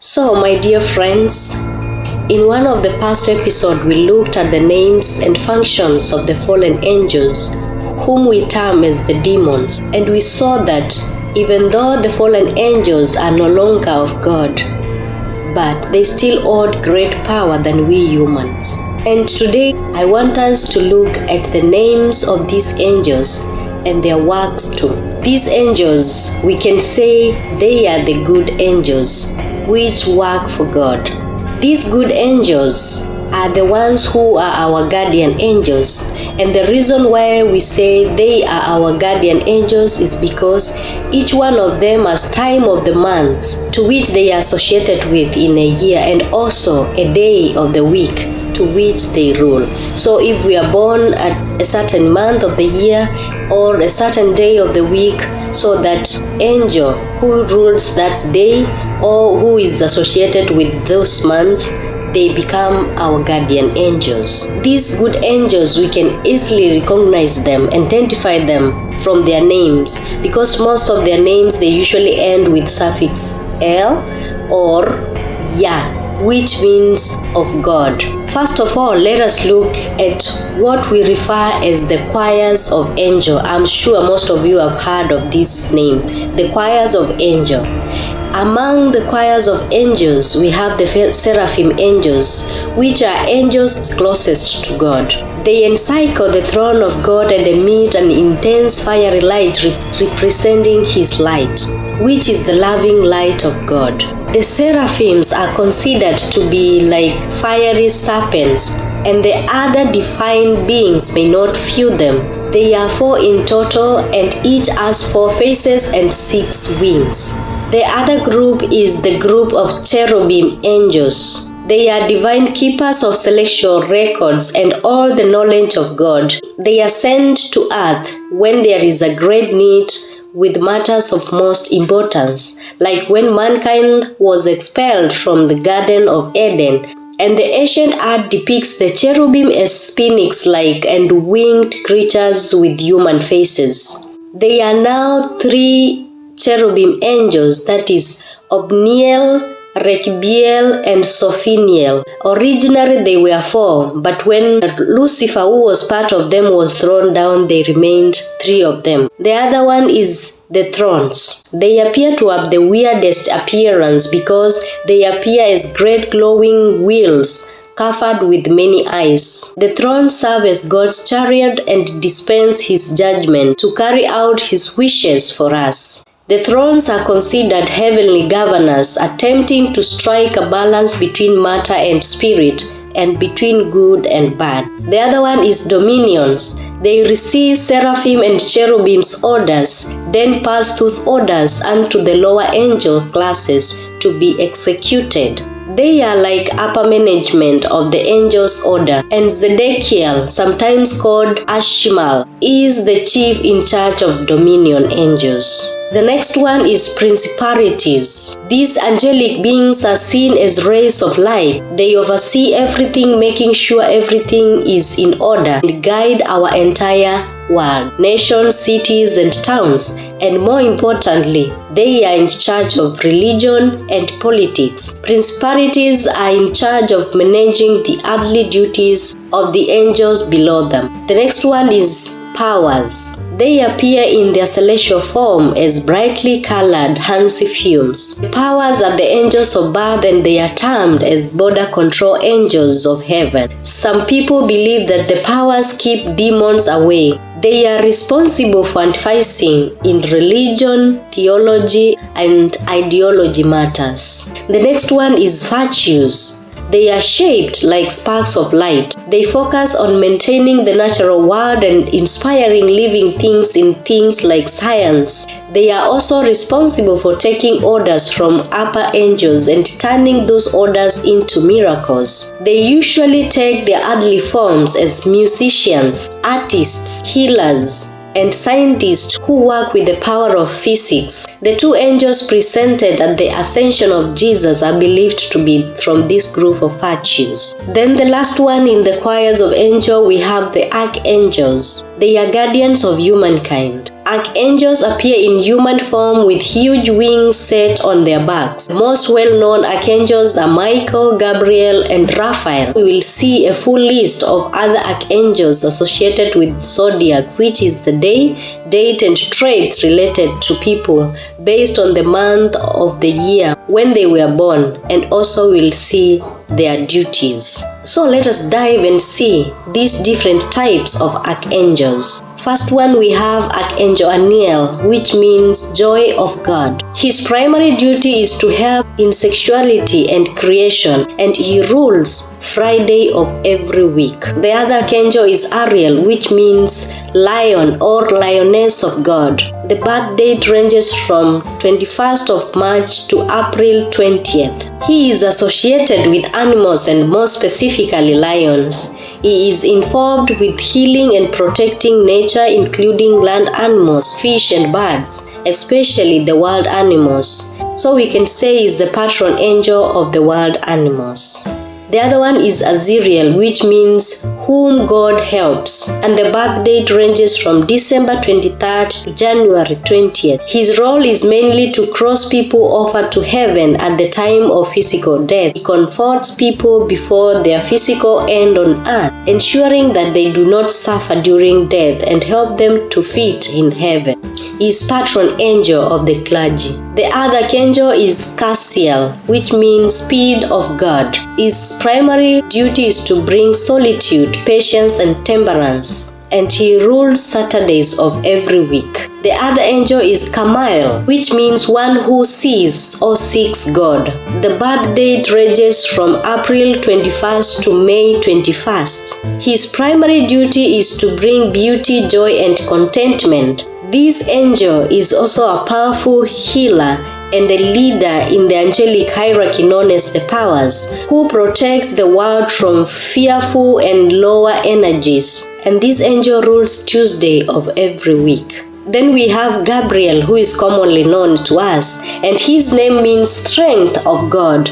So, my dear friends, in one of the past episodes, we looked at the names and functions of the fallen angels, whom we term as the demons, and we saw that even though the fallen angels are no longer of God, but they still hold great power than we humans. And today, I want us to look at the names of these angels and their works too. These angels, we can say they are the good angels which work for God. These good angels are the ones who are our guardian angels, and the reason why we say they are our guardian angels is because each one of them has time of the month to which they are associated with in a year, and also a day of the week to which they rule. So if we are born at a certain month of the year or a certain day of the week, so that angel who rules that day or who is associated with those months, they become our guardian angels. These good angels, we can easily recognize them, identify them from their names, because most of their names, they usually end with suffix L or Ya, which means of God. First of all, let us look at what we refer as the choirs of angel. I'm sure most of you have heard of this name, the choirs of angel. Among the choirs of angels, we have the seraphim angels, which are angels closest to God. They encircle the throne of God and emit an intense fiery light representing His light, which is the loving light of God. The seraphims are considered to be like fiery serpents, and the other divine beings may not view them. They are 4 in total, and each has 4 faces and 6 wings. The other group is the group of cherubim angels. They are divine keepers of celestial records and all the knowledge of God. They are sent to earth when there is a great need with matters of most importance, like when mankind was expelled from the Garden of Eden, and the ancient art depicts the cherubim as sphinx-like and winged creatures with human faces. They are now 3 cherubim angels, that is Othniel, Rechibiel, and Sophiniel. Originally they were 4, but when Lucifer, who was part of them, was thrown down, they remained 3 of them. The other one is the thrones. They appear to have the weirdest appearance because they appear as great glowing wheels covered with many eyes. The thrones serve as God's chariot and dispense His judgment to carry out His wishes for us. The thrones are considered heavenly governors, attempting to strike a balance between matter and spirit, and between good and bad. The other one is dominions. They receive seraphim and cherubim's orders, then pass those orders unto the lower angel classes to be executed. They are like upper management of the angel's order, and Zedekiel, sometimes called Ashmal, is the chief in charge of dominion angels. The next one is principalities. These angelic beings are seen as rays of light. They oversee everything, making sure everything is in order, and guide our entire world, nations, cities, and towns. And more importantly, they are in charge of religion and politics. Principalities are in charge of managing the earthly duties of the angels below them. The next one is powers. They appear in their celestial form as brightly colored handsy fumes. The powers are the angels of birth, and they are termed as border control angels of heaven. Some people believe that the powers keep demons away. They are responsible for advising in religion, theology, and ideology matters. The next one is virtues. They are shaped like sparks of light. They focus on maintaining the natural world and inspiring living things in things like science. They are also responsible for taking orders from upper angels and turning those orders into miracles. They usually take their earthly forms as musicians, artists, healers, and scientists who work with the power of physics. The 2 angels presented at the ascension of Jesus are believed to be from this group of virtues. Then the last one in the choirs of angels, we have the archangels. They are guardians of humankind. Archangels appear in human form with huge wings set on their backs. The most well-known archangels are Michael, Gabriel, and Raphael. We will see a full list of other archangels associated with zodiac, which is the day, date, and traits related to people based on the month of the year when they were born, and also we'll see their duties. So let us dive and see these different types of archangels. First one, we have Archangel Aniel, which means joy of God. His primary duty is to help in sexuality and creation, and he rules Friday of every week. The other archangel is Ariel, which means lion or lioness of God. The birth date ranges from 21st of March to April 20th. He is associated with animals and more specifically lions. He is involved with healing and protecting nature, including land animals, fish and birds, especially the wild animals. So we can say he is the patron angel of the wild animals. The other one is Azriel, which means whom God helps, and the birth date ranges from December 23rd to January 20th. His role is mainly to cross people over to heaven at the time of physical death. He comforts people before their physical end on earth, ensuring that they do not suffer during death and help them to fit in heaven. He is patron angel of the clergy. The other archangel is Cassiel, which means speed of God. His primary duty is to bring solitude, patience, and temperance, and he rules Saturdays of every week. The other angel is Camael, which means one who sees or seeks God. The birth date ranges from April 21st to May 21st. His primary duty is to bring beauty, joy, and contentment. This angel is also a powerful healer and a leader in the angelic hierarchy known as the powers, who protect the world from fearful and lower energies. And this angel rules Tuesday of every week. Then we have Gabriel, who is commonly known to us, and his name means strength of God.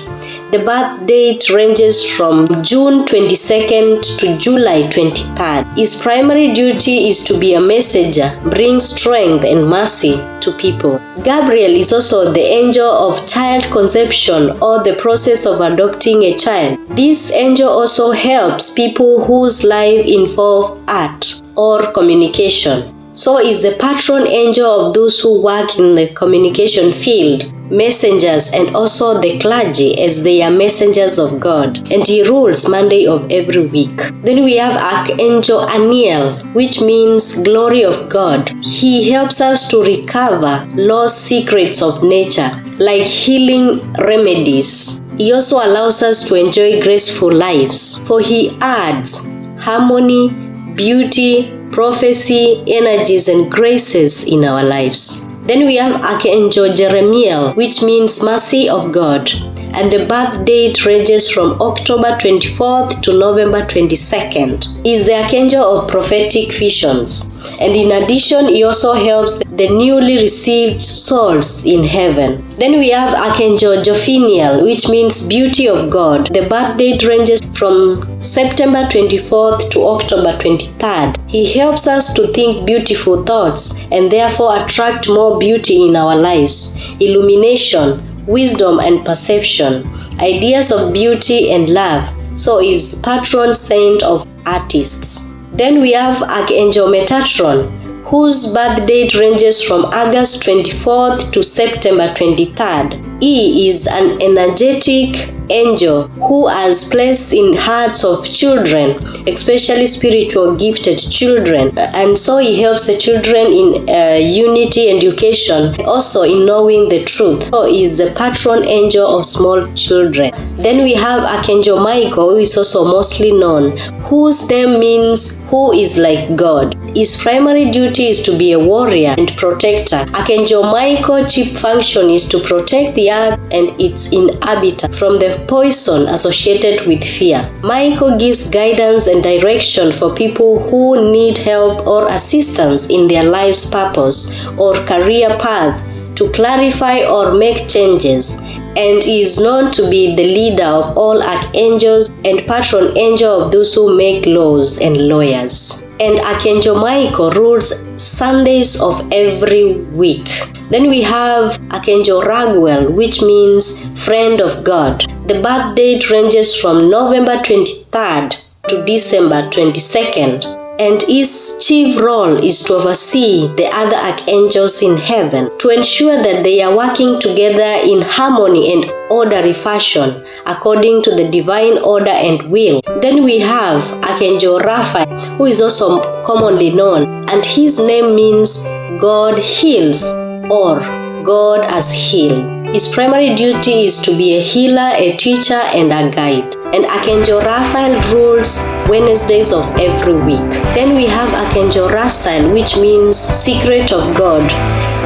The birth date ranges from June 22nd to July 23rd. His primary duty is to be a messenger, bring strength and mercy to people. Gabriel is also the angel of child conception or the process of adopting a child. This angel also helps people whose life involve art or communication. So is the patron angel of those who work in the communication field, messengers, and also the clergy, as they are messengers of God, and he rules Monday of every week. Then we have Archangel Aniel, which means glory of God. He helps us to recover lost secrets of nature, like healing remedies. He also allows us to enjoy graceful lives, for he adds harmony, beauty, prophecy, energies, and graces in our lives. Then we have Archangel Jeremiel, which means mercy of God, and the birth date ranges from October 24th to November 22nd. He is the archangel of prophetic visions, and in addition, he also helps the newly received souls in heaven. Then we have Archangel Jophiel, which means beauty of God. The birth date ranges from September 24th to October 23rd. He helps us to think beautiful thoughts and therefore attract more beauty in our lives, illumination, wisdom, and perception, ideas of beauty and love. So is patron saint of artists. Then we have Archangel Metatron, whose birth date ranges from August 24th to September 23rd. He is an energetic angel who has placed in hearts of children, especially spiritual gifted children, and so he helps the children in unity and education, also in knowing the truth. So he is the patron angel of small children. Then we have Archangel Michael, who is also mostly known, whose name means who is like God. His primary duty is to be a warrior and protector. Archangel Michael's chief function is to protect the earth and its inhabitants from the poison associated with fear. Michael gives guidance and direction for people who need help or assistance in their life's purpose or career path to clarify or make changes, and he is known to be the leader of all archangels and patron angel of those who make laws and lawyers. And Archangel Michael rules Sundays of every week. Then we have Archangel Raguel, which means friend of God. The birth date ranges from November 23rd to December 22nd. And his chief role is to oversee the other archangels in heaven to ensure that they are working together in harmony and orderly fashion according to the divine order and will. Then we have Archangel Raphael, who is also commonly known, and his name means God heals or God has healed. His primary duty is to be a healer, a teacher, and a guide. And Archangel Raphael rules Wednesdays of every week. Then we have Archangel Raziel, which means secret of God.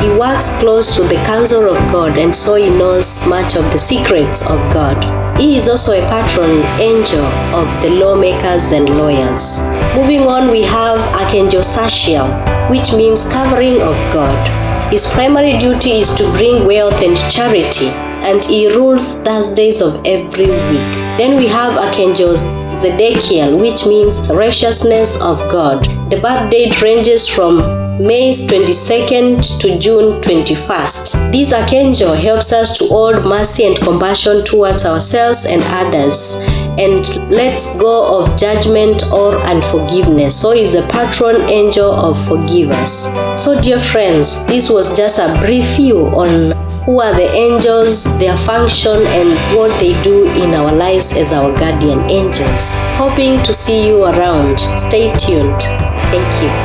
He works close to the counsel of God, and so he knows much of the secrets of God. He is also a patron angel of the lawmakers and lawyers. Moving on, we have Archangel Sachiel, which means covering of God. His primary duty is to bring wealth and charity, and he rules Thursdays of every week. Then we have Archangel Zedekiel, which means the righteousness of God. The birth date ranges from May 22nd to June 21st. This archangel helps us to hold mercy and compassion towards ourselves and others, and lets go of judgment or unforgiveness. So he is a patron angel of forgivers. So dear friends, this was just a brief view on who are the angels, their function, and what they do in our lives as our guardian angels. Hoping to see you around. Stay tuned. Thank you.